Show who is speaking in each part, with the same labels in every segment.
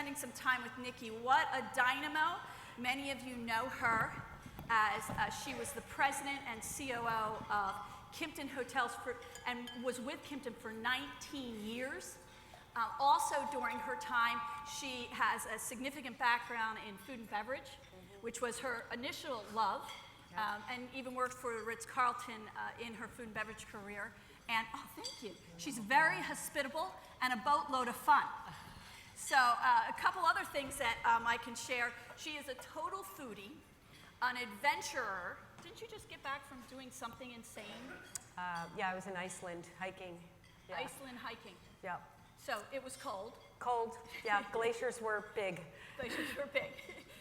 Speaker 1: spending some time with Niki. What a dynamo. Many of you know her as she was the president and COO of Kimpton Hotels and was with Kimpton for 19 years. Also during her time, she has a significant background in food and beverage, which was her initial love, and even worked for Ritz-Carlton in her food and beverage career. And, oh, thank you. She's very hospitable and a boatload of fun. So a couple other things that I can share. She is a total foodie, an adventurer. Didn't you just get back from doing something insane?
Speaker 2: Yeah, I was in Iceland hiking. Yeah.
Speaker 1: Iceland hiking.
Speaker 2: Yeah.
Speaker 1: So it was cold.
Speaker 2: Cold, yeah. Glaciers were big.
Speaker 1: Glaciers were big.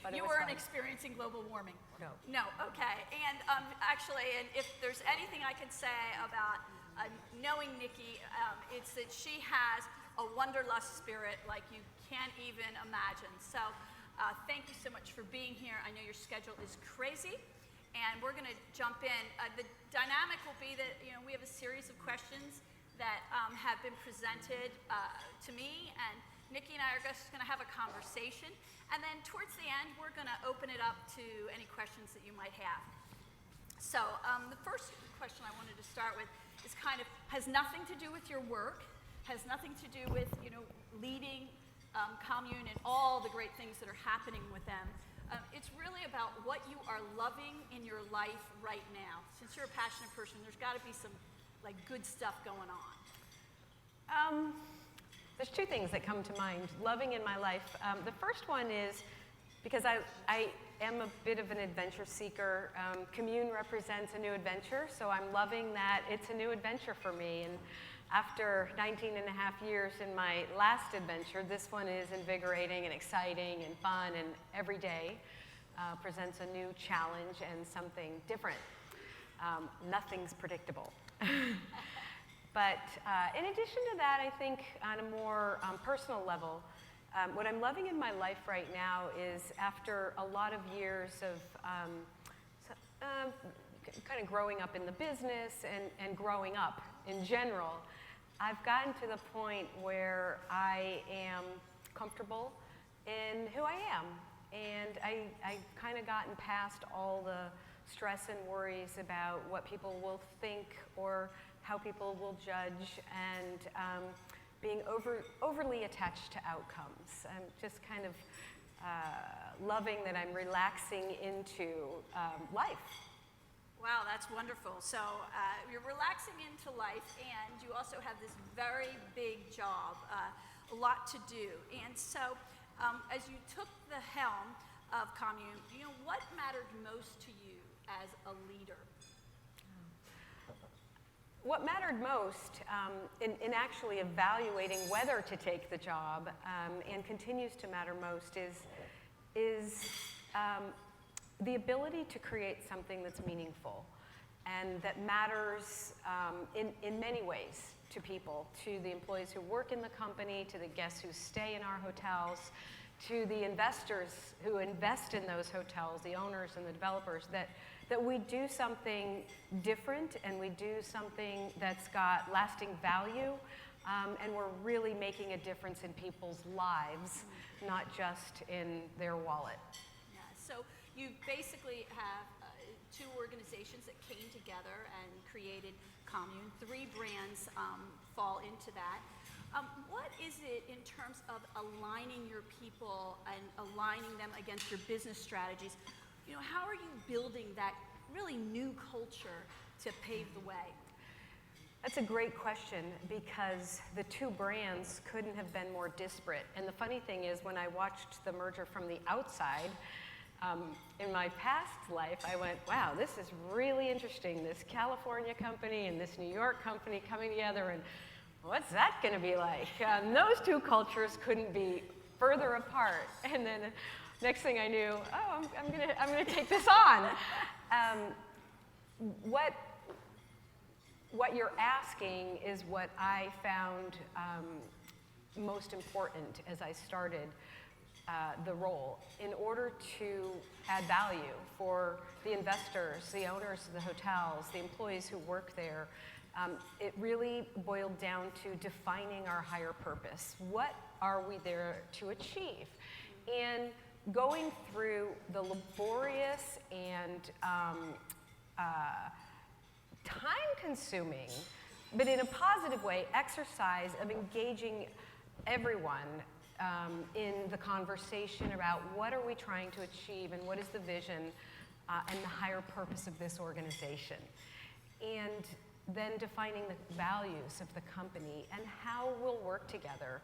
Speaker 2: But
Speaker 1: you weren't experiencing global warming.
Speaker 2: No.
Speaker 1: No, okay. And actually, and if there's anything I can say about knowing Niki, it's that she has a wanderlust spirit like you can't even imagine. So thank you so much for being here. I know your schedule is crazy, and we're going to jump in. The dynamic will be that we have a series of questions that have been presented to me, and Niki and I are just going to have a conversation. And then towards the end, we're going to open it up to any questions that you might have. So the first question I wanted to start with is has nothing to do with your work, has nothing to do with leading Commune and all the great things that are happening with them. It's really about what you are loving in your life right now. Since you're a passionate person, there's got to be some good stuff going on.
Speaker 2: There's two things that come to mind. Loving in my life. The first one is because I am a bit of an adventure seeker. Commune represents a new adventure, so I'm loving that it's a new adventure for me. And after 19 and a half years in my last adventure, this one is invigorating and exciting and fun, and every day presents a new challenge and something different. Nothing's predictable. But in addition to that, I think on a more personal level, what I'm loving in my life right now is after a lot of years of kind of growing up in the business and growing up in general, I've gotten to the point where I am comfortable in who I am. And I've kind of gotten past all the stress and worries about what people will think or how people will judge, and being overly attached to outcomes. I'm just kind of loving that I'm relaxing into life.
Speaker 1: Wow, that's wonderful. So you're relaxing into life, and you also have this very big job, a lot to do. And so as you took the helm of Commune, what mattered most to you as a leader?
Speaker 2: What mattered most in actually evaluating whether to take the job, and continues to matter most, is the ability to create something that's meaningful and that matters in many ways to people, to the employees who work in the company, to the guests who stay in our hotels, to the investors who invest in those hotels, the owners and the developers, that we do something different and we do something that's got lasting value, and we're really making a difference in people's lives, not just in their wallet.
Speaker 1: Yeah, so you basically have two organizations that came together and created Commune. 3 brands fall into that. What is it in terms of aligning your people and aligning them against your business strategies? How are you building that really new culture to pave the way?
Speaker 2: That's a great question, because the 2 brands couldn't have been more disparate. And the funny thing is, when I watched the merger from the outside, in my past life, I went, wow, this is really interesting, this California company and this New York company coming together, and what's that going to be like? Those 2 cultures couldn't be further apart. And then next thing I knew, oh, I'm gonna take this on. What you're asking is what I found most important as I started the role. In order to add value for the investors, the owners of the hotels, the employees who work there, it really boiled down to defining our higher purpose. What are we there to achieve? And going through the laborious and time-consuming, but in a positive way, exercise of engaging everyone in the conversation about what are we trying to achieve and what is the vision and the higher purpose of this organization. And then defining the values of the company and how we'll work together.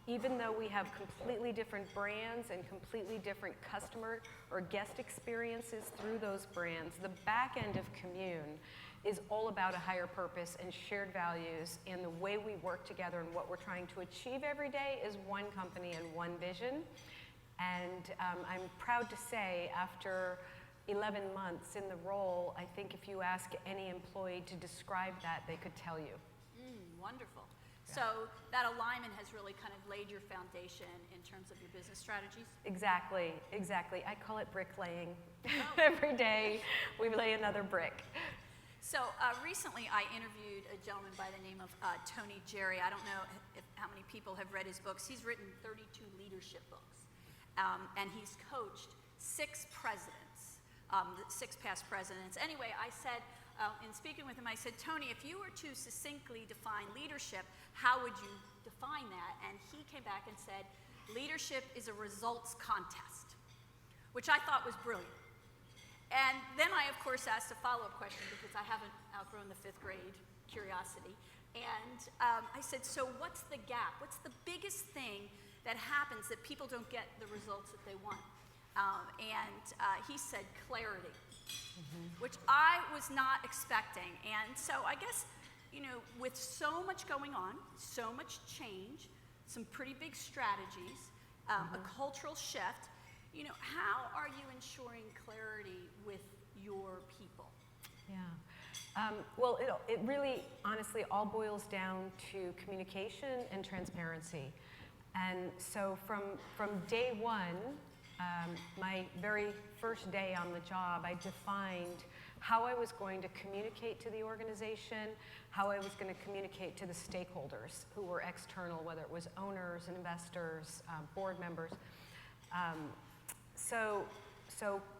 Speaker 2: Even though we have completely different brands and completely different customer or guest experiences through those brands, the back end of Commune is all about a higher purpose and shared values, and the way we work together and what we're trying to achieve every day is one company and one vision. And I'm proud to say, after 11 months in the role, I think if you ask any employee to describe that, they could tell you.
Speaker 1: Wonderful.
Speaker 2: Yeah.
Speaker 1: So that alignment has really kind of laid your foundation in terms of your business strategies?
Speaker 2: Exactly, exactly. I call it bricklaying. Every day we lay another brick.
Speaker 1: So recently I interviewed a gentleman by the name of Tony Jerry. I don't know how many people have read his books. He's written 32 leadership books. And he's coached 6 presidents, 6 past presidents. Anyway, I said, in speaking with him, I said, Tony, if you were to succinctly define leadership, how would you define that? And he came back and said, leadership is a results contest, which I thought was brilliant. And then I, of course, asked a follow-up question because I haven't outgrown the 5th grade curiosity. And I said, so what's the gap? What's the biggest thing that happens that people don't get the results that they want? He said clarity, which I was not expecting. And so I guess, you know, with so much going on, so much change, some pretty big strategies, a cultural shift, you know, how are you ensuring clarity with your people?
Speaker 2: Yeah. Well, it really, honestly, all boils down to communication and transparency. And so from day one, my very first day on the job, I defined how I was going to communicate to the organization, how I was going to communicate to the stakeholders who were external, whether it was owners, investors, board members. So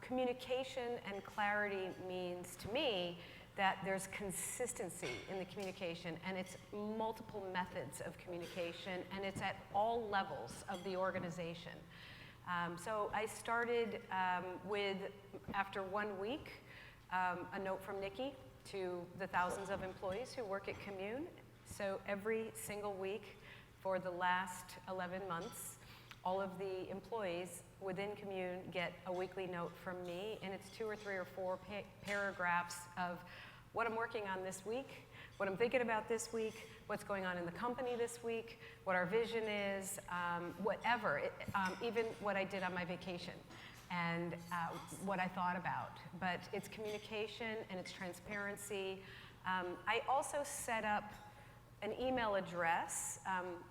Speaker 2: communication and clarity means to me that there's consistency in the communication, and it's multiple methods of communication, and it's at all levels of the organization. So I started with, after 1 week, a note from Niki to the thousands of employees who work at Commune. So every single week for the last 11 months, all of the employees within Commune get a weekly note from me, and it's 2 or 3 or 4 paragraphs of what I'm working on this week, what I'm thinking about this week, what's going on in the company this week, what our vision is, whatever, even what I did on my vacation and what I thought about. But it's communication and it's transparency. I also set up an email address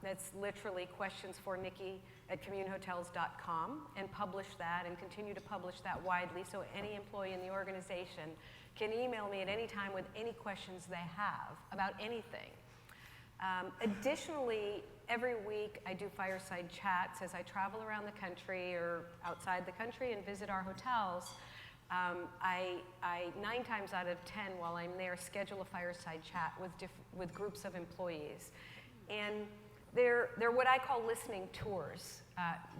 Speaker 2: that's literally questionsforniki@communehotels.com, and publish that and continue to publish that widely so any employee in the organization can email me at any time with any questions they have about anything. Additionally, every week I do fireside chats as I travel around the country or outside the country and visit our hotels. I 9 times out of 10 while I'm there schedule a fireside chat with groups of employees. And they're what I call listening tours,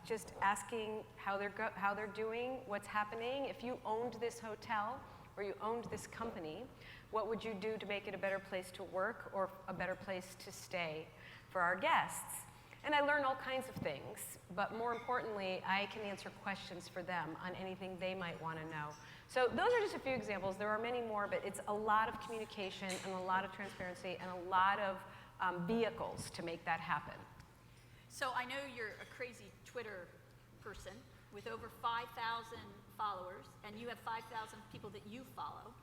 Speaker 2: just asking how they're doing, what's happening. If you owned this hotel or you owned this company, what would you do to make it a better place to work or a better place to stay for our guests? And I learn all kinds of things, but more importantly, I can answer questions for them on anything they might want to know. So those are just a few examples. There are many more, but it's a lot of communication and a lot of transparency and a lot of vehicles to make that happen.
Speaker 1: So I know you're a crazy Twitter person with over 5,000 followers, and you have 5,000 people that you follow.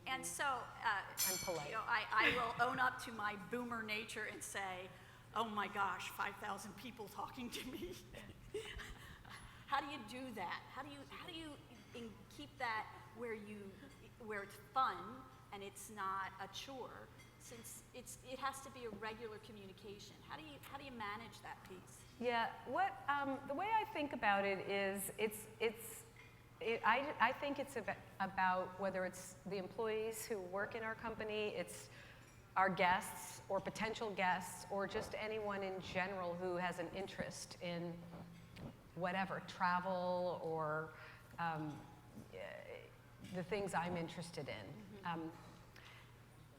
Speaker 1: And so,
Speaker 2: I'm polite.
Speaker 1: You know, I will own up to my boomer nature and say, oh my gosh, 5,000 people talking to me. How do you do that? How do you keep that where it's fun and it's not a chore, since it has to be a regular communication. How do you manage that piece?
Speaker 2: Yeah, the way I think about it is I think it's about whether it's the employees who work in our company, it's our guests or potential guests, or just anyone in general who has an interest in whatever, travel or the things I'm interested in.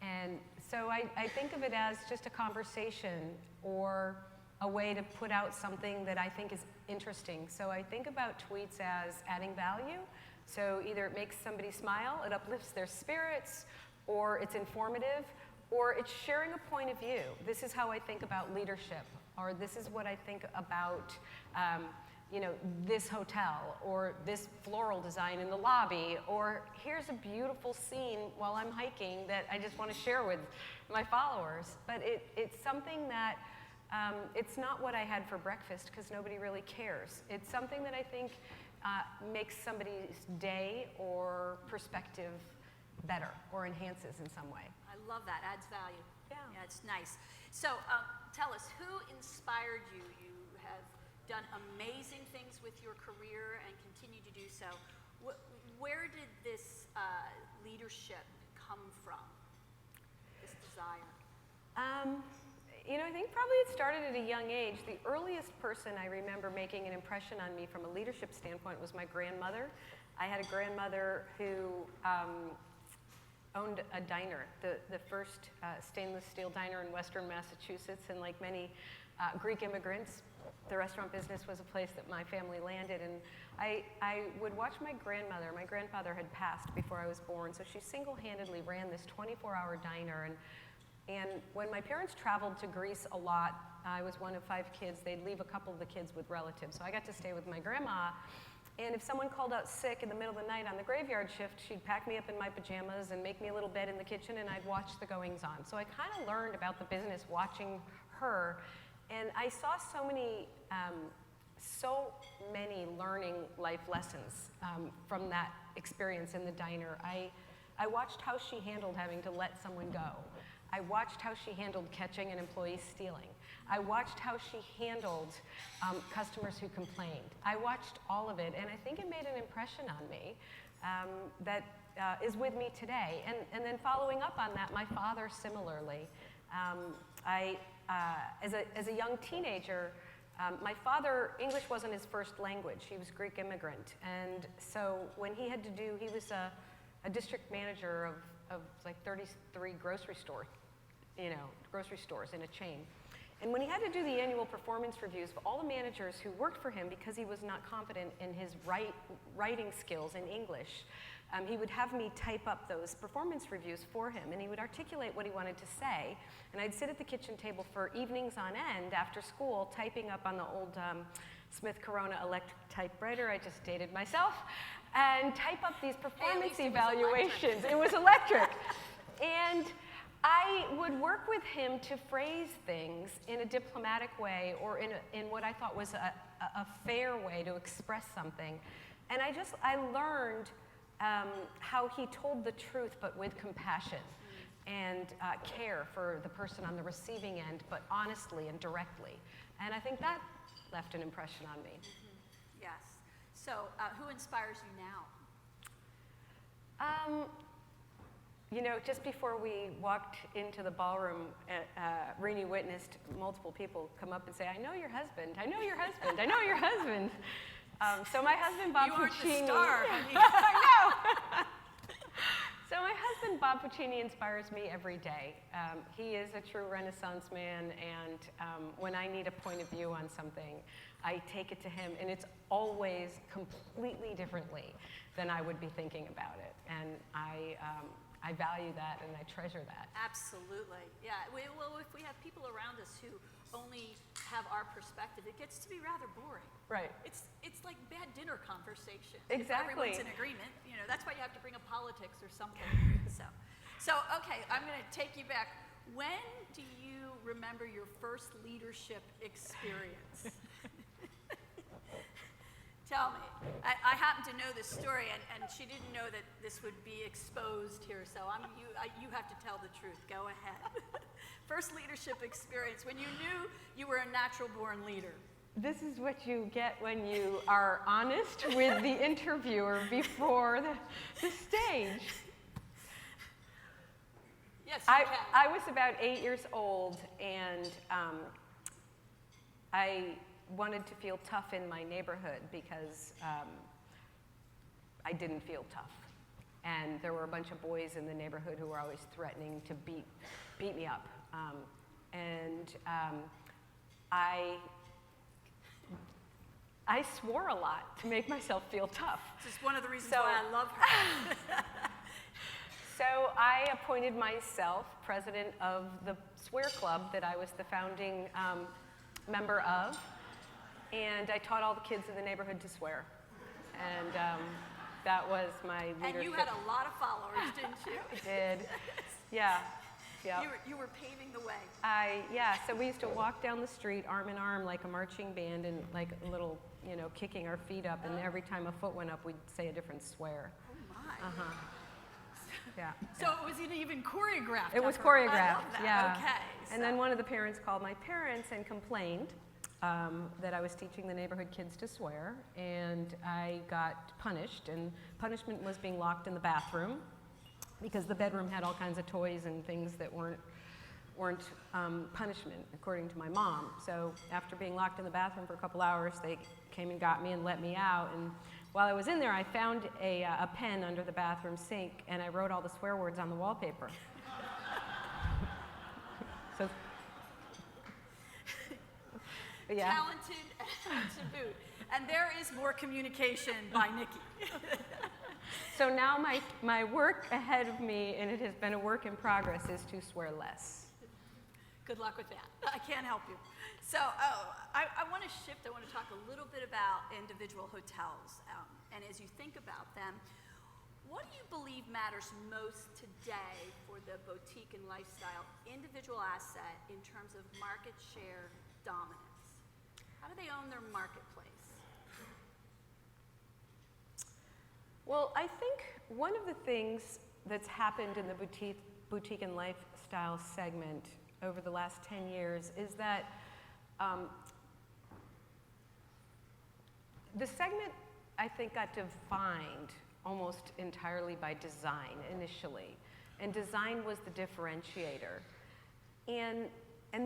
Speaker 2: And so I think of it as just a conversation or a way to put out something that I think is interesting. So I think about tweets as adding value. So either it makes somebody smile, it uplifts their spirits, or it's informative, or it's sharing a point of view. This is how I think about leadership, or this is what I think about this hotel, or this floral design in the lobby, or here's a beautiful scene while I'm hiking that I just want to share with my followers. But it's something that, it's not what I had for breakfast, because nobody really cares. It's something that I think makes somebody's day or perspective better, or enhances in some way.
Speaker 1: I love that, adds value.
Speaker 2: Yeah.
Speaker 1: Yeah, it's nice. So tell us, who inspired you? You have done amazing things with your career and continue to do so. Where did this leadership come from, this desire?
Speaker 2: I think probably it started at a young age. The earliest person I remember making an impression on me from a leadership standpoint was my grandmother. I had a grandmother who owned a diner, the first stainless steel diner in Western Massachusetts, and like many Greek immigrants, the restaurant business was a place that my family landed, and I would watch my grandmother. My grandfather had passed before I was born, so she single-handedly ran this 24-hour diner, and when my parents traveled to Greece a lot, I was one of 5 kids, they'd leave a couple of the kids with relatives, so I got to stay with my grandma. And if someone called out sick in the middle of the night on the graveyard shift, she'd pack me up in my pajamas and make me a little bed in the kitchen, and I'd watch the goings on. So I kind of learned about the business watching her, and I saw so many learning life lessons from that experience in the diner. I watched how she handled having to let someone go. I watched how she handled catching an employee stealing. I watched how she handled customers who complained. I watched all of it, and I think it made an impression on me that is with me today. And then following up on that, my father similarly. As a young teenager, my father, English wasn't his first language. He was Greek immigrant. And so when he was a district manager of like 33 grocery stores in a chain. And when he had to do the annual performance reviews for all the managers who worked for him because he was not confident in his writing skills in English, he would have me type up those performance reviews for him, and he would articulate what he wanted to say. And I'd sit at the kitchen table for evenings on end after school, typing up on the old Smith Corona electric typewriter. I just dated myself. And type up these performance evaluations. It was electric. And I would work with him to phrase things in a diplomatic way, or in what I thought was a fair way to express something. And I learned how he told the truth, but with compassion and care for the person on the receiving end, but honestly and directly. And I think that left an impression on me.
Speaker 1: Mm-hmm. Yes. So who inspires you now?
Speaker 2: Just before we walked into the ballroom, Renie witnessed multiple people come up and say, "I know your husband, I know your husband, I know your husband." So my husband, Bob Puccini.
Speaker 1: You aren't the star.
Speaker 2: I know. So my husband, Bob Puccini, inspires me every day. He is a true Renaissance man, and when I need a point of view on something, I take it to him, and it's always completely differently than I would be thinking about it. And I value that, and I treasure that.
Speaker 1: Absolutely. Yeah. Well, if we have people around us who only have our perspective, it gets to be rather boring.
Speaker 2: Right.
Speaker 1: It's like bad dinner conversation.
Speaker 2: Exactly.
Speaker 1: If everyone's in agreement, that's why you have to bring up politics or something. So okay, I'm going to take you back. When do you remember your first leadership experience? tell me. I happen to know this story, and she didn't know that this would be exposed here, so you have to tell the truth. Go ahead. First leadership experience, when you knew you were a natural-born leader.
Speaker 2: This is what you get when you are honest with the interviewer before the stage.
Speaker 1: Yes, you can.
Speaker 2: I was about 8 years old, and I wanted to feel tough in my neighborhood because I didn't feel tough. And there were a bunch of boys in the neighborhood who were always threatening to beat me up. I swore a lot to make myself feel tough.
Speaker 1: This is one of the reasons why I love her.
Speaker 2: So I appointed myself president of the swear club that I was the founding member of, and I taught all the kids in the neighborhood to swear. And that was my leadership.
Speaker 1: And you had a lot of followers, didn't you?
Speaker 2: I did. Yeah. Yeah.
Speaker 1: You were paving the way.
Speaker 2: Yeah, so we used to walk down the street arm in arm like a marching band and like a little, kicking our feet up, and every time a foot went up, we'd say a different swear.
Speaker 1: Oh my.
Speaker 2: Uh-huh. Yeah.
Speaker 1: So it was even choreographed?
Speaker 2: It was
Speaker 1: I
Speaker 2: choreographed,
Speaker 1: love that.
Speaker 2: yeah.
Speaker 1: Okay.
Speaker 2: And then one of the parents called my parents and complained that I was teaching the neighborhood kids to swear, and I got punished, and punishment was being locked in the bathroom because the bedroom had all kinds of toys and things that weren't punishment, according to my mom. So after being locked in the bathroom for a couple hours, they came and got me and let me out. And while I was in there, I found a pen under the bathroom sink, and I wrote all the swear words on the wallpaper. So, yeah.
Speaker 1: Talented to boot. And there is more communication by Niki.
Speaker 2: So now my work ahead of me, and it has been a work in progress, is to swear less.
Speaker 1: Good luck with that. I can't help you. So I want to shift. I want to talk a little bit about individual hotels. And as you think about them, what do you believe matters most today for the boutique and lifestyle individual asset in terms of market share dominance? How do they own their marketplace?
Speaker 2: Well, I think one of the things that's happened in the boutique and lifestyle segment over the last 10 years is that the segment, I think, got defined almost entirely by design initially. And design was the differentiator. And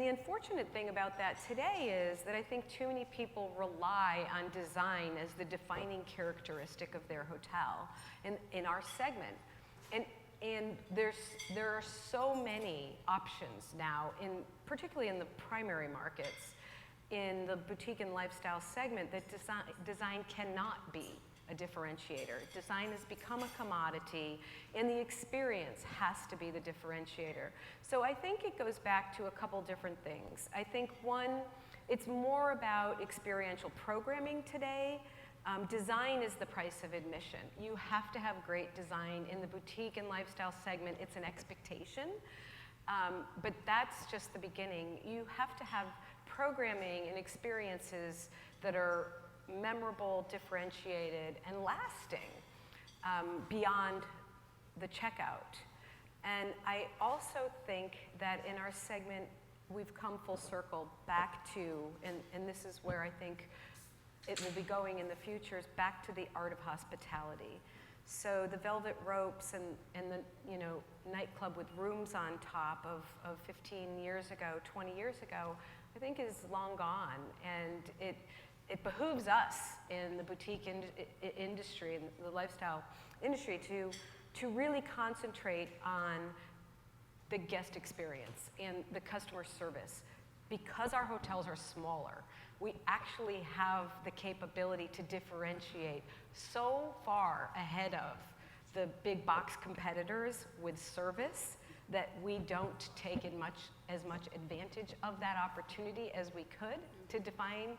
Speaker 2: the unfortunate thing about that today is that I think too many people rely on design as the defining characteristic of their hotel in our segment. And there are so many options now, particularly in the primary markets, in the boutique and lifestyle segment, that design cannot be a differentiator. Design has become a commodity, and the experience has to be the differentiator. So I think it goes back to a couple different things. I think one, it's more about experiential programming today. Design is the price of admission. You have to have great design in the boutique and lifestyle segment. It's an expectation, but that's just the beginning. You have to have programming and experiences that are memorable, differentiated, and lasting beyond the checkout. And I also think that in our segment, we've come full circle back to, and this is where I think it will be going in the future, is back to the art of hospitality. So the velvet ropes and the nightclub with rooms on top of 15 years ago, 20 years ago, I think is long gone. And it behooves us in the boutique industry and the lifestyle industry to really concentrate on the guest experience and the customer service. Because our hotels are smaller, we actually have the capability to differentiate so far ahead of the big box competitors with service that we don't take as much advantage of that opportunity as we could to define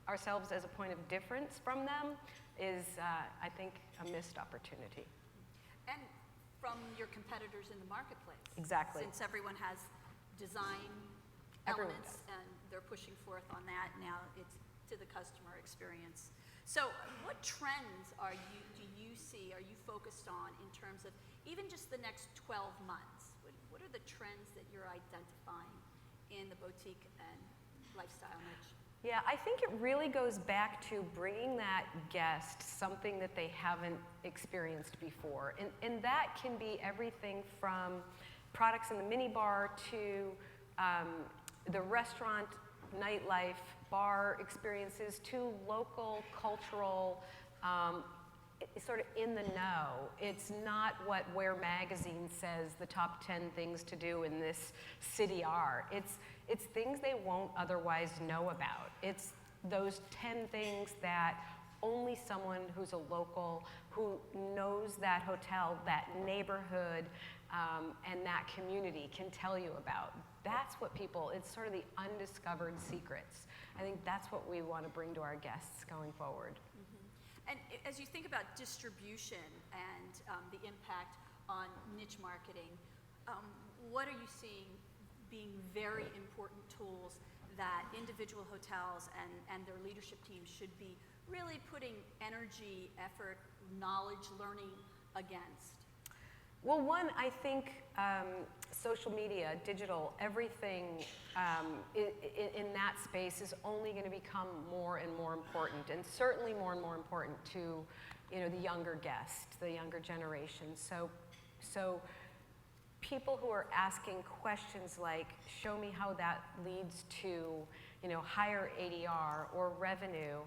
Speaker 2: ourselves as a point of difference from them is, I think, a missed opportunity.
Speaker 1: And from your competitors in the marketplace.
Speaker 2: Exactly.
Speaker 1: Since everyone has design elements and they're pushing forth on that, now it's to the customer experience. So what trends do you see, are you focused on in terms of even just the next 12 months? What are the trends that you're identifying in the boutique and lifestyle niche?
Speaker 2: Yeah, I think it really goes back to bringing that guest something that they haven't experienced before. And that can be everything from products in the minibar to the restaurant, nightlife, bar experiences to local, cultural, sort of in the know. It's not what Where Magazine says the top 10 things to do in this city are. It's things they won't otherwise know about. It's those 10 things that only someone who's a local, who knows that hotel, that neighborhood, and that community can tell you about. That's what people, it's sort of the undiscovered secrets. I think that's what we want to bring to our guests going forward.
Speaker 1: And as you think about distribution and the impact on niche marketing, what are you seeing being very important tools that individual hotels and their leadership teams should be really putting energy, effort, knowledge, learning against?
Speaker 2: Well, one, I think social media, digital, everything in that space is only going to become more and more important, and certainly more and more important to, the younger guest, the younger generation. So people who are asking questions like, show me how that leads to, higher ADR or revenue.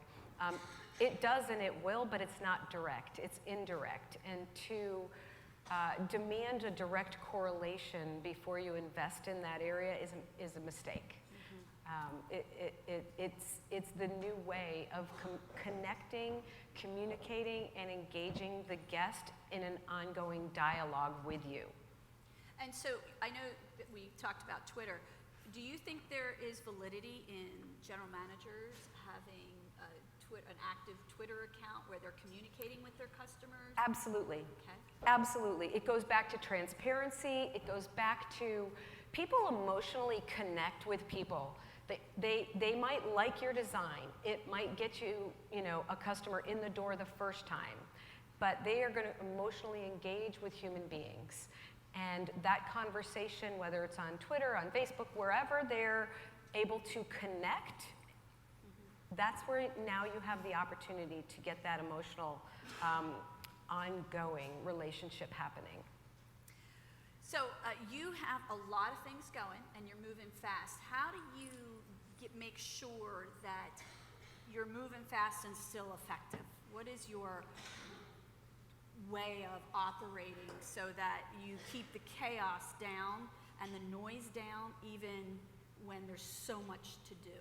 Speaker 2: It does and it will, but it's not direct. It's indirect. And to demand a direct correlation before you invest in that area is a mistake. It's the new way of connecting, communicating, and engaging the guest in an ongoing dialogue with you.
Speaker 1: And so I know that we talked about Twitter. Do you think there is validity in general managers having an active Twitter account where they're communicating with their customers?
Speaker 2: Absolutely.
Speaker 1: Okay.
Speaker 2: Absolutely. It goes back to transparency. It goes back to people emotionally connect with people. They might like your design. It might get you, a customer in the door the first time, but they are going to emotionally engage with human beings. And that conversation, whether it's on Twitter, on Facebook, wherever they're able to connect, that's where now you have the opportunity to get that emotional, ongoing relationship happening.
Speaker 1: So you have a lot of things going and you're moving fast. How do you make sure that you're moving fast and still effective? What is your way of operating so that you keep the chaos down and the noise down even when there's so much to do?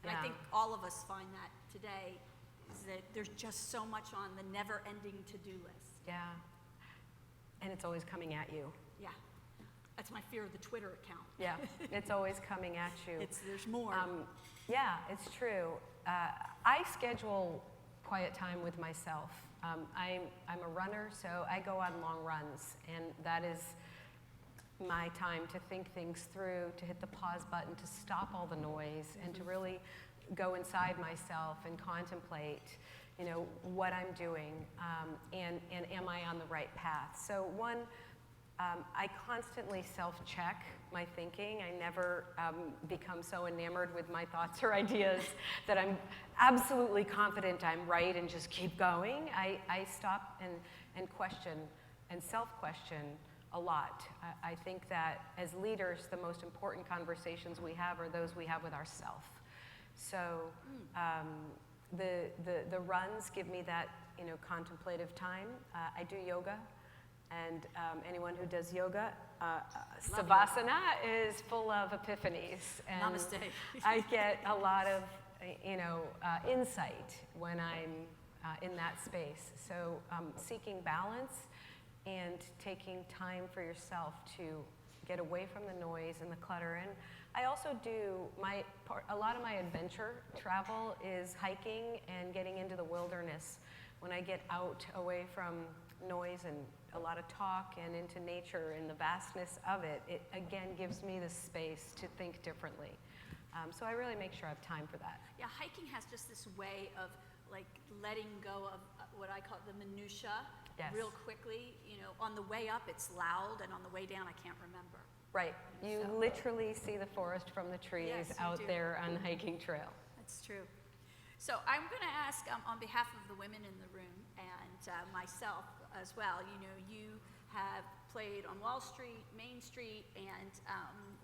Speaker 1: And I think all of us find that today, is that there's just so much on the never-ending to-do list.
Speaker 2: Yeah. And it's always coming at you.
Speaker 1: Yeah. That's my fear of the Twitter account.
Speaker 2: Yeah. It's always coming at you.
Speaker 1: There's more.
Speaker 2: Yeah, it's true. I schedule quiet time with myself. I'm a runner, so I go on long runs, and that is my time to think things through, to hit the pause button, to stop all the noise, and to really go inside myself and contemplate, what I'm doing, and am I on the right path? So one, I constantly self-check my thinking. I never become so enamored with my thoughts or ideas that I'm absolutely confident I'm right and just keep going. I stop and question and self-question a lot. I think that as leaders, the most important conversations we have are those we have with ourselves. So the runs give me that contemplative time. I do yoga, and anyone who does yoga, Savasana is full of epiphanies. And
Speaker 1: Namaste.
Speaker 2: I get a lot of insight when I'm in that space. So seeking balance and taking time for yourself to get away from the noise and the clutter. And I also do, a lot of my adventure travel is hiking and getting into the wilderness. When I get out away from noise and a lot of talk and into nature and the vastness of it, it again gives me the space to think differently. So I really make sure I have time for that.
Speaker 1: Yeah, hiking has just this way of like letting go of what I call the minutia
Speaker 2: Yes.
Speaker 1: real quickly. On the way up it's loud, and on the way down I can't remember.
Speaker 2: Right. You
Speaker 1: So-
Speaker 2: literally see the forest from the trees
Speaker 1: Yes, you
Speaker 2: out
Speaker 1: do.
Speaker 2: there on the hiking trail.
Speaker 1: That's true. So I'm going to ask on behalf of the women in the room and myself as well. You have played on Wall Street, Main Street, and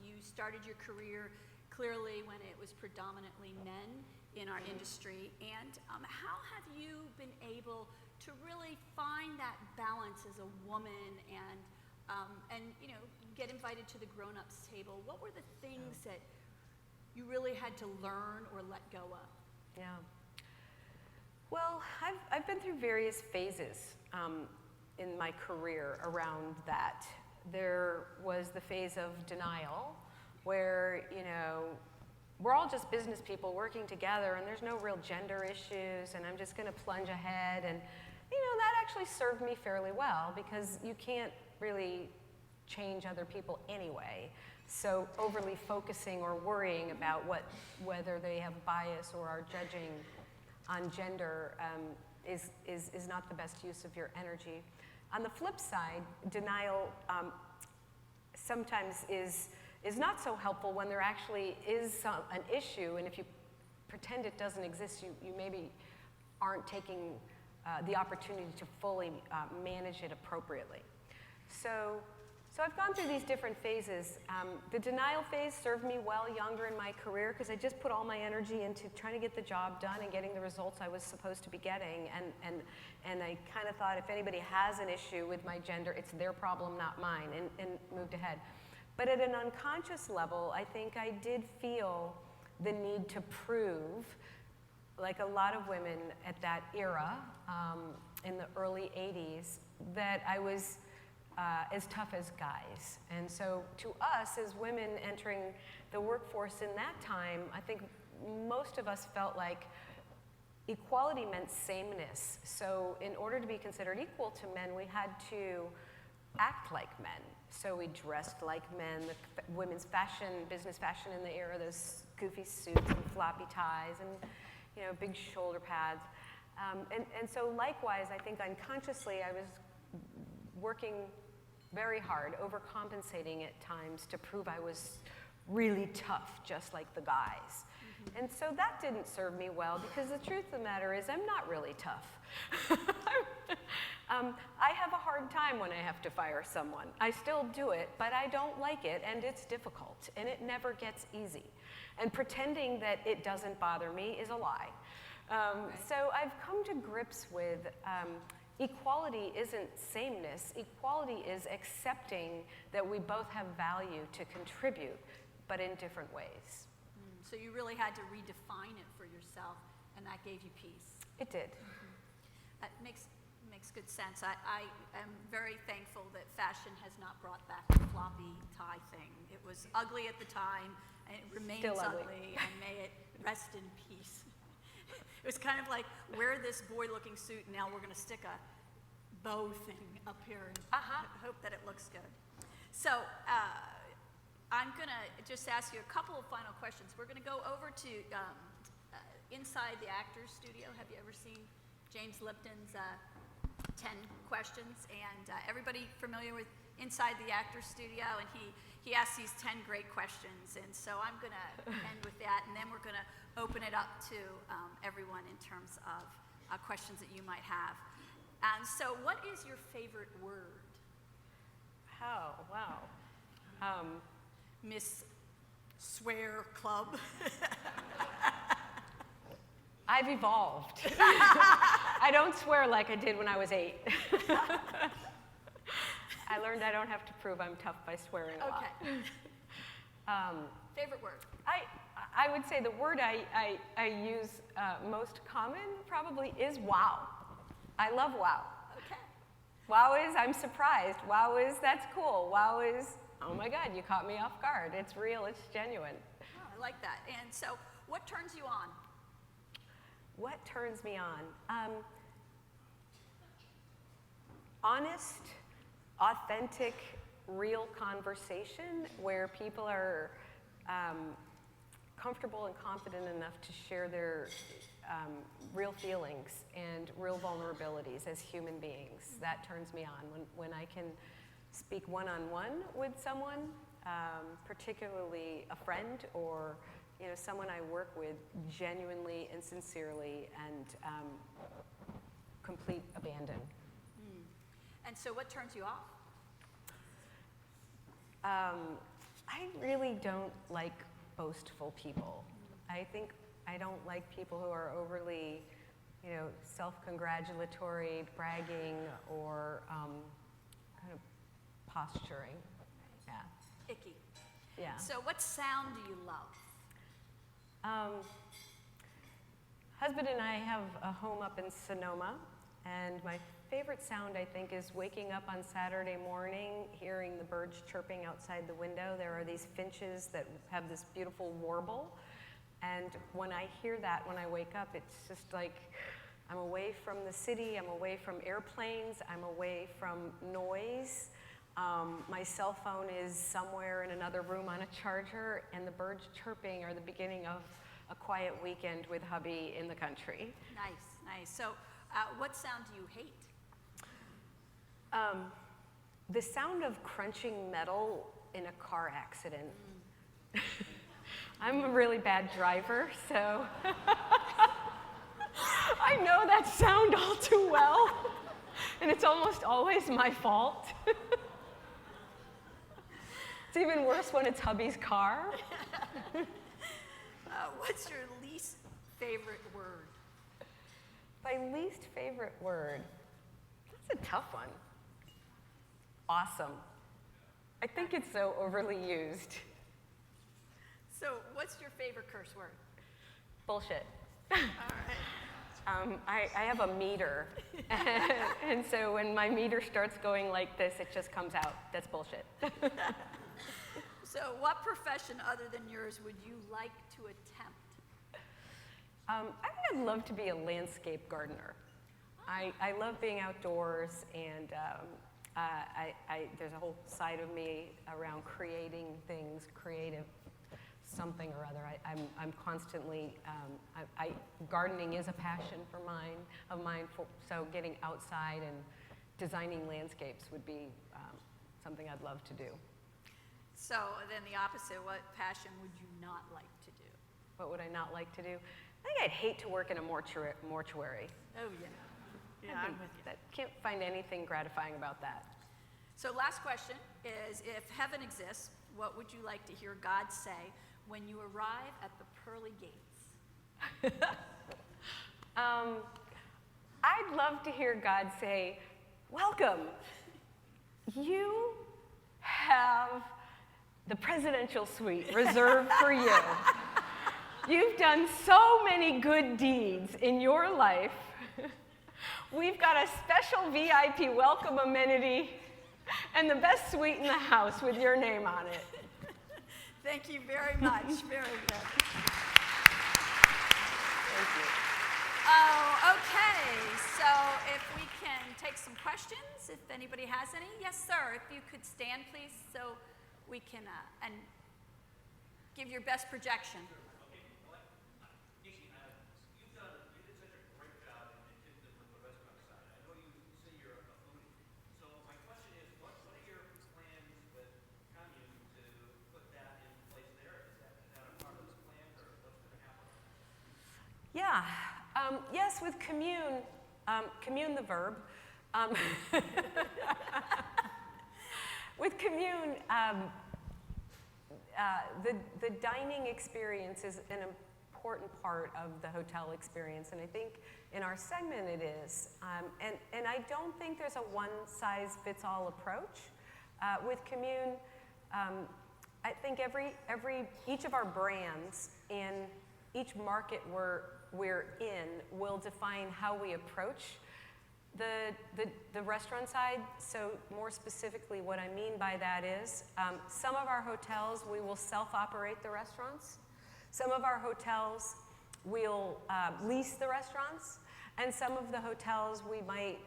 Speaker 1: you started your career clearly when it was predominantly men in our industry. And how have you been able to really find that balance as a woman and get invited to the grown-ups table? What were the things that you really had to learn or let go of?
Speaker 2: Yeah. Well, I've been through various phases in my career around that. There was the phase of denial, where we're all just business people working together, and there's no real gender issues, and I'm just going to plunge ahead, and that actually served me fairly well, because you can't really change other people anyway. So overly focusing or worrying about whether they have bias or are judging on gender is not the best use of your energy. On the flip side, denial sometimes is not so helpful when there actually is an issue, and if you pretend it doesn't exist, you maybe aren't taking the opportunity to fully manage it appropriately. So I've gone through these different phases. The denial phase served me well younger in my career, because I just put all my energy into trying to get the job done and getting the results I was supposed to be getting. And I kind of thought, if anybody has an issue with my gender, it's their problem, not mine, and moved ahead. But at an unconscious level, I think I did feel the need to prove, like a lot of women at that era, in the early 80s, that I was as tough as guys. And so to us as women entering the workforce in that time, I think most of us felt like equality meant sameness. So in order to be considered equal to men, we had to act like men. So we dressed like men. The women's fashion, business fashion in the era, those goofy suits and floppy ties and big shoulder pads. And so likewise, I think unconsciously I was working very hard, overcompensating at times to prove I was really tough, just like the guys. Mm-hmm. And so that didn't serve me well, because the truth of the matter is I'm not really tough. I have a hard time when I have to fire someone. I still do it, but I don't like it, and it's difficult, and it never gets easy. And pretending that it doesn't bother me is a lie. Right. So I've come to grips with equality isn't sameness. Equality is accepting that we both have value to contribute, but in different ways.
Speaker 1: So you really had to redefine it for yourself, and that gave you peace.
Speaker 2: It did.
Speaker 1: Mm-hmm. That makes good sense. I am very thankful that fashion has not brought back the floppy tie thing. It was ugly at the time, and it remains
Speaker 2: Still
Speaker 1: ugly, and may it rest in peace. It was kind of like, wear this boy-looking suit, and now we're going to stick a bow thing up here and hope that it looks good. So I'm going to just ask you a couple of final questions. We're going to go over to Inside the Actors Studio. Have you ever seen James Lipton's 10 questions? And everybody familiar with Inside the Actors Studio? And he asks these 10 great questions. And so I'm going to end with that, and then we're going to open it up to everyone in terms of questions that you might have. And so what is your favorite word?
Speaker 2: Oh, wow.
Speaker 1: Miss Swear Club.
Speaker 2: I've evolved. I don't swear like I did when I was 8. I learned I don't have to prove I'm tough by swearing a lot.
Speaker 1: Okay. Favorite word?
Speaker 2: I would say the word I use most common probably is wow. I love wow.
Speaker 1: Okay.
Speaker 2: Wow is, I'm surprised. Wow is, that's cool. Wow is, oh my God, you caught me off guard. It's real, it's genuine.
Speaker 1: Oh, I like that. And so what turns you on?
Speaker 2: What turns me on? Honest, authentic, real conversation where people are comfortable and confident enough to share their real feelings and real vulnerabilities as human beings. That turns me on when I can speak one-on-one with someone, particularly a friend or someone I work with genuinely and sincerely and complete abandon.
Speaker 1: And so what turns you off?
Speaker 2: I really don't like boastful people. I don't like people who are overly, self-congratulatory, bragging, or kind of posturing. Yeah.
Speaker 1: Icky.
Speaker 2: Yeah.
Speaker 1: So what sound do you love?
Speaker 2: Husband and I have a home up in Sonoma, and my favorite sound, I think, is waking up on Saturday morning, hearing the birds chirping outside the window. There are these finches that have this beautiful warble, and when I hear that, when I wake up, it's just like I'm away from the city, I'm away from airplanes, I'm away from noise. My cell phone is somewhere in another room on a charger, and the birds chirping are the beginning of a quiet weekend with hubby in the country.
Speaker 1: Nice, nice. So what sound do you hate?
Speaker 2: The sound of crunching metal in a car accident. I'm a really bad driver, so I know that sound all too well, and it's almost always my fault. It's even worse when it's hubby's car.
Speaker 1: What's your least favorite word?
Speaker 2: My least favorite word? That's a tough one. Awesome. I think it's so overly used.
Speaker 1: So what's your favorite curse word?
Speaker 2: Bullshit.
Speaker 1: All right.
Speaker 2: I have a meter, and so when my meter starts going like this, it just comes out. That's bullshit.
Speaker 1: So what profession other than yours would you like to attempt?
Speaker 2: I think I'd love to be a landscape gardener. I love being outdoors, and there's a whole side of me around creating things, creative something or other. I'm constantly, gardening is a passion of mine, so getting outside and designing landscapes would be something I'd love to do.
Speaker 1: So then the opposite, what passion would you not like to do?
Speaker 2: What would I not like to do? I think I'd hate to work in a mortuary.
Speaker 1: Oh, yeah. Yeah, I'm with you.
Speaker 2: I can't find anything gratifying about that.
Speaker 1: So last question is, if heaven exists, what would you like to hear God say when you arrive at the pearly gates?
Speaker 2: I'd love to hear God say, welcome. You have the presidential suite reserved for you. You've done so many good deeds in your life. We've got a special VIP welcome amenity and the best suite in the house with your name on it.
Speaker 1: Thank you very much. Very good.
Speaker 2: Thank you.
Speaker 1: Oh, okay. So if we can take some questions, if anybody has any. Yes, sir. If you could stand, please, so we can and give your best projection.
Speaker 3: Okay. Well, Niki, you did such a great job with the restaurant side. I know you say you're a foodie. So my question is, what are your plans with Commune to put that in place there? Is that a part of this plan, or what's going to happen?
Speaker 2: Yeah. Yes, with commune, commune the verb. With commune, the dining experience is an important part of the hotel experience, and I think in our segment it is. And I don't think there's a one-size-fits-all approach. With commune, I think each of our brands in each market we're in will define how we approach the restaurant side. So more specifically, what I mean by that is some of our hotels, we will self-operate the restaurants. Some of our hotels, we'll lease the restaurants. And some of the hotels, we might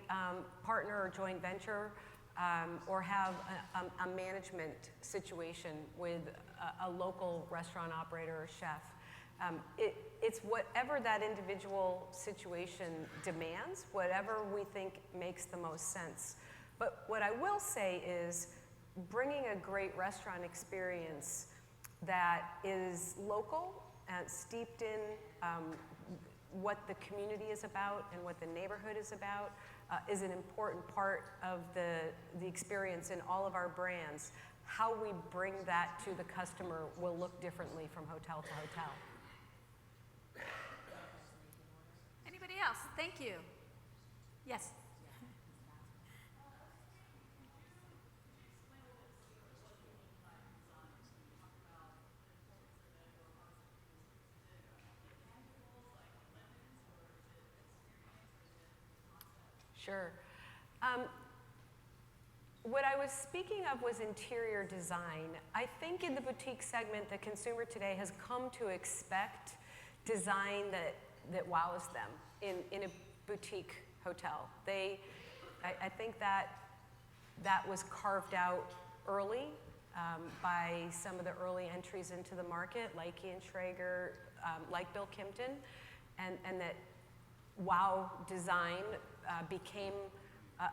Speaker 2: partner or joint venture or have a management situation with a local restaurant operator or chef. It's whatever that individual situation demands, whatever we think makes the most sense. But what I will say is bringing a great restaurant experience that is local and steeped in what the community is about and what the neighborhood is about is an important part of the experience in all of our brands. How we bring that to the customer will look differently from hotel to hotel.
Speaker 1: Anybody else? Thank you. Yes.
Speaker 2: Sure. What I was speaking of was interior design. I think in the boutique segment, the consumer today has come to expect design that wows them in a boutique hotel. I think that was carved out early by some of the early entries into the market, like Ian Schrager, like Bill Kimpton, and that wow design became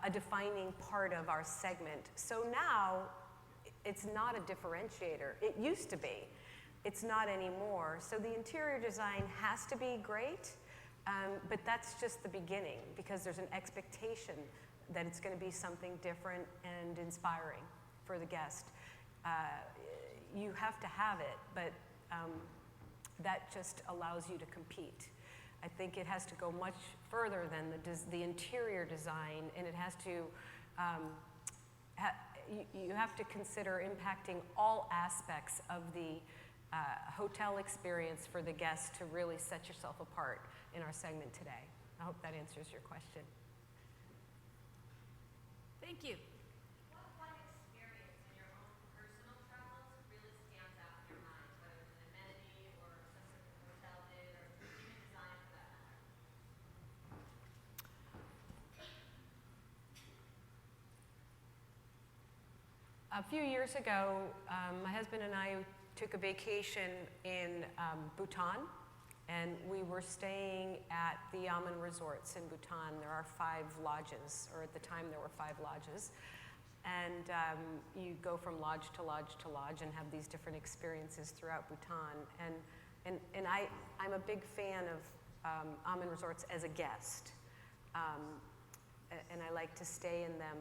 Speaker 2: a defining part of our segment. So now, it's not a differentiator. It used to be. It's not anymore. So the interior design has to be great, but that's just the beginning because there's an expectation that it's going to be something different and inspiring for the guest. You have to have it, but that just allows you to compete. I think it has to go much further than the interior design, and it has to, you have to consider impacting all aspects of the hotel experience for the guests to really set yourself apart in our segment today. I hope that answers your question.
Speaker 1: Thank you.
Speaker 4: What one experience in your own personal travels really stands out in your mind, whether it's an amenity or something the hotel did or even design for that matter?
Speaker 2: A few years ago, my husband and I took a vacation in Bhutan, and we were staying at the Aman resorts in Bhutan. There are 5 lodges, or at the time there were 5 lodges. And you go from lodge to lodge to lodge and have these different experiences throughout Bhutan. And I'm a big fan of Aman resorts as a guest. And I like to stay in them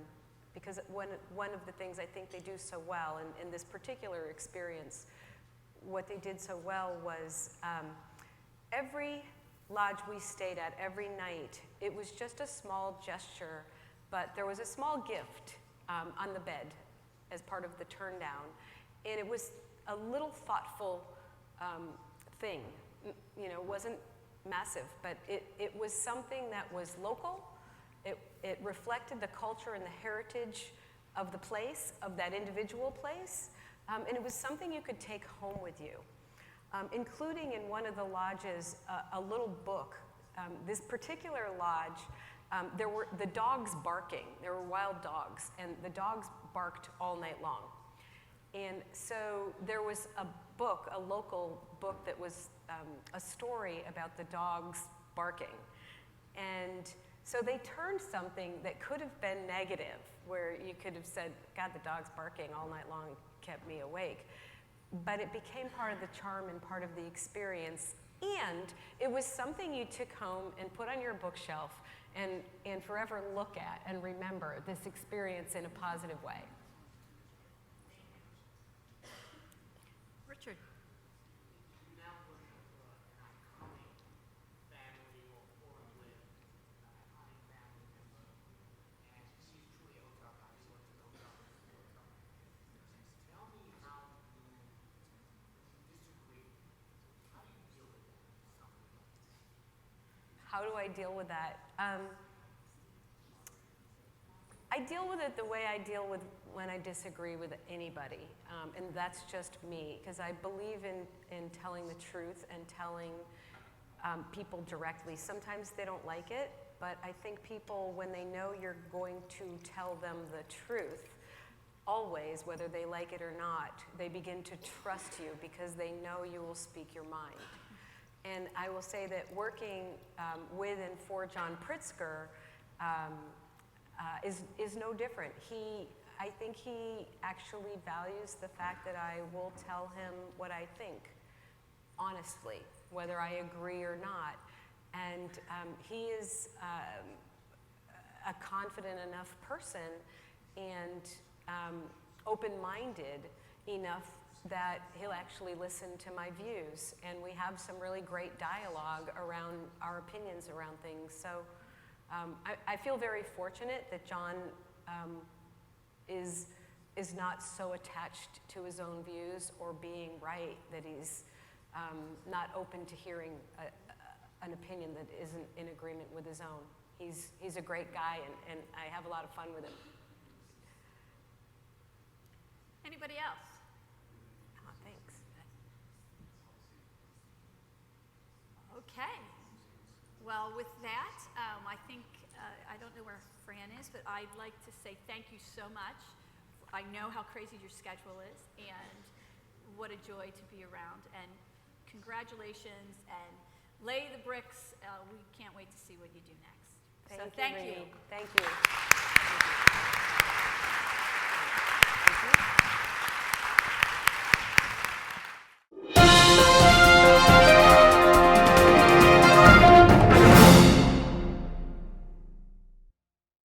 Speaker 2: because one of the things I think they do so well, in this particular experience, what they did so well was every lodge we stayed at, every night, it was just a small gesture, but there was a small gift on the bed as part of the turn down. And it was a little thoughtful thing. You know, it wasn't massive, but it was something that was local. It reflected the culture and the heritage of the place, of that individual place. And it was something you could take home with you. Including in one of the lodges, a little book. This particular lodge, there were the dogs barking. There were wild dogs, and the dogs barked all night long. And so there was a book, a local book that was a story about the dogs barking. And so they turned something that could have been negative, where you could have said, God, the dog's barking all night long kept me awake. But it became part of the charm and part of the experience. And it was something you took home and put on your bookshelf and forever look at and remember this experience in a positive way.
Speaker 1: Richard.
Speaker 3: You now work for an iconic family or with an iconic family member, and she's truly a hotel connoisseur to the hotel. Tell me how you disagree. How do you deal with that?
Speaker 2: How do I deal with that? I deal with it the way I deal with when I disagree with anybody, and that's just me, because I believe in telling the truth and telling people directly. Sometimes they don't like it, but I think people, when they know you're going to tell them the truth, always, whether they like it or not, they begin to trust you because they know you will speak your mind. And I will say that working with and for John Pritzker is no different. I think he actually values the fact that I will tell him what I think, honestly, whether I agree or not. And he is a confident enough person and open-minded enough that he'll actually listen to my views. And we have some really great dialogue around our opinions around things. So I feel very fortunate that John is not so attached to his own views or being right that he's not open to hearing an opinion that isn't in agreement with his own. He's a great guy, and I have a lot of fun with him.
Speaker 1: Anybody else?
Speaker 2: Oh, thanks.
Speaker 1: Okay. Well, with that, I think, I don't know where Fran is, but I'd like to say thank you so much. I know how crazy your schedule is, and what a joy to be around. And congratulations, and lay the bricks. We can't wait to see what you do next.
Speaker 2: Thank you,
Speaker 1: Thank
Speaker 2: Renie.
Speaker 1: you.
Speaker 2: Thank you.